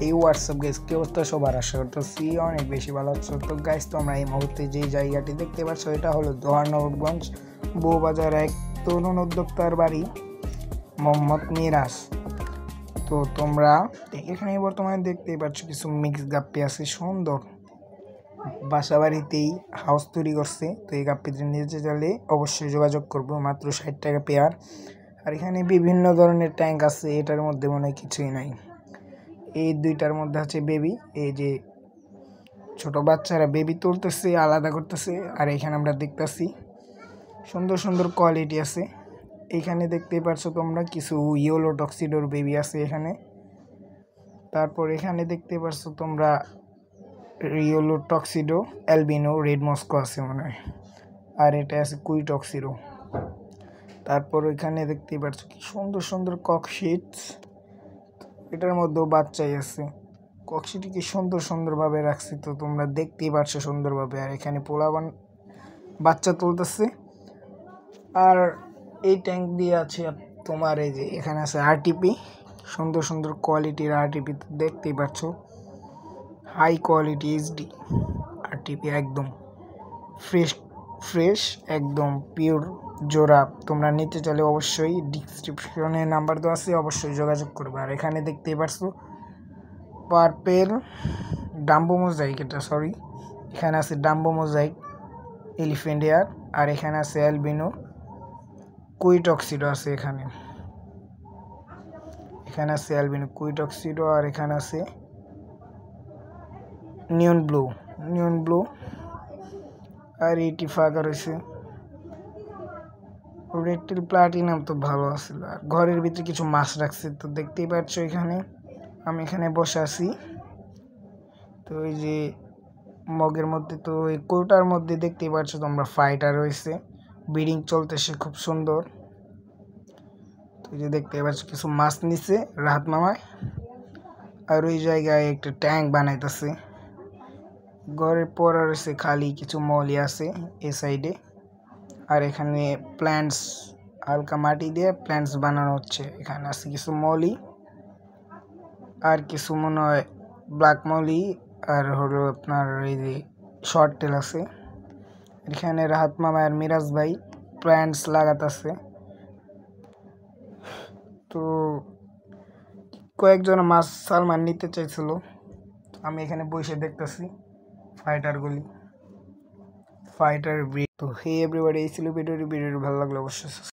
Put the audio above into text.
এই WhatsApp guys কি অবস্থা সবার, আশা করতেছি অনেক বেশি ভালো হচ্ছে। তো গাইস তোমরা এই মুহূর্তে যে জায়গাটি দেখতে পাচ্ছ এটা হলো দোহার-নবাবগঞ্জ বউবাজার এক তরুণ উদ্যোক্তার বাড়ি মোহাম্মদ মিরাজ। তো তোমরা এখানে বর্তমানে দেখতেই পাচ্ছ কিছু মিক্স গাপ্পি আছে, সুন্দর বাসা বাড়িতেই হাউস তৈরি করছে। তো এই গাপ্পিতে নিতে চাইলে অবশ্যই যোগাযোগ করবো, মাত্র 60 টাকা পেয়ার। আর এখানে বিভিন্ন ধরনের ট্যাঙ্ক আছে, এটার মধ্যে মনে হয় কিছুই নাই। এই দুইটার মধ্যে আছে বেবি, এই যে ছোট বাচ্চারা বেবি তুলতেছে আলাদা করতেছে। আর এখানে আমরা দেখতেছি সুন্দর সুন্দর কোয়ালিটি আছে। এখানে দেখতে পাচ্ছ তোমরা কিছু ইয়েলো টক্সিডোর বেবি আছে এখানে। তারপর এখানে দেখতে পাচ্ছ তোমরা yellow tuxedo, albino, red Moscow আছে মনে হয়, আর এটা আছে কুই টক্সিডো। তারপর এখানে দেখতে পাচ্ছ কি সুন্দর সুন্দর ককশিটস, এটার মধ্যেও বাচ্চাই আছে। কক্সিটি কি সুন্দর সুন্দরভাবে রাখছি, তো তোমরা দেখতেই পাচ্ছ সুন্দরভাবে। আর এখানে পোলাবান বাচ্চা তুলতেছে। আর এই ট্যাঙ্ক দিয়ে আছে তোমার এই যে এখানে আছে আরটিপি, সুন্দর সুন্দর কোয়ালিটির আরটিপি দেখতেই পাচ্ছ, হাই কোয়ালিটি এইচডি আরটিপি, একদম ফ্রেশ ফ্রেশ একদম পিওর জোড়া। তোমরা নিতে চাইলে অবশ্যই ডিসক্রিপশনে নাম্বার দেওয়া আছে, অবশ্যই যোগাযোগ করবে। আর এখানে দেখতেই পারছো পার্পেল ডাম্বো মোজাইক, এটা সরি এখানে আছে ডাম্বো মোজাইক এলিফ্যান্ট এয়ার। আর এখানে আছে অ্যালবিনো কুইটক্সিডো আছে, এখানে আছে অ্যালবিনো কুইটক্সিডো। আর এখানে আছে নিয়ন ব্লু। আর এটি ফাঁকা রয়েছে রেডটেল প্লাটিনাম, তো ভালো আছে। আর ঘরের ভিতরে কিছু মাছ রাখছে, তো দেখতেই পাচ্ছ এখানে আমি এখানে বসে আছি। তো এই যে মগের মধ্যে, তো এই কোটার মধ্যে দেখতেই পাচ্ছ তোমরা ফাইটার রয়েছে, ব্রিডিং চলতেছে খুব সুন্দর। তো এই যে দেখতে পাচ্ছ কিছু মাছ নিছে রাহাত মামায়। আর ওই জায়গায় একটা ট্যাঙ্ক বানাইতেছে, ঘরের পর রয়েছে খালি কিছু মলি আছে এই সাইডে। আর এখানে প্ল্যান্টস হালকা মাটি দিয়ে প্ল্যান্টস বানানো হচ্ছে। এখানে আছে কিছু মলি আর কিছু মনে হয় ব্ল্যাক মলি, আর হলো আপনার এই যে শর্ট টেল আছে। এখানে রাহাত মামা আর মিরাজ ভাই প্ল্যান্টস লাগাতেছে। তো কয়েকজন মাছ সালমান নিতে চাইছিল, আমি এখানে বসে দেখতেছি ফাইটার ব্রিড। তো হে এভরিবডি, এই ছিল ভিডিওটি ভালো লাগলো অবশ্যই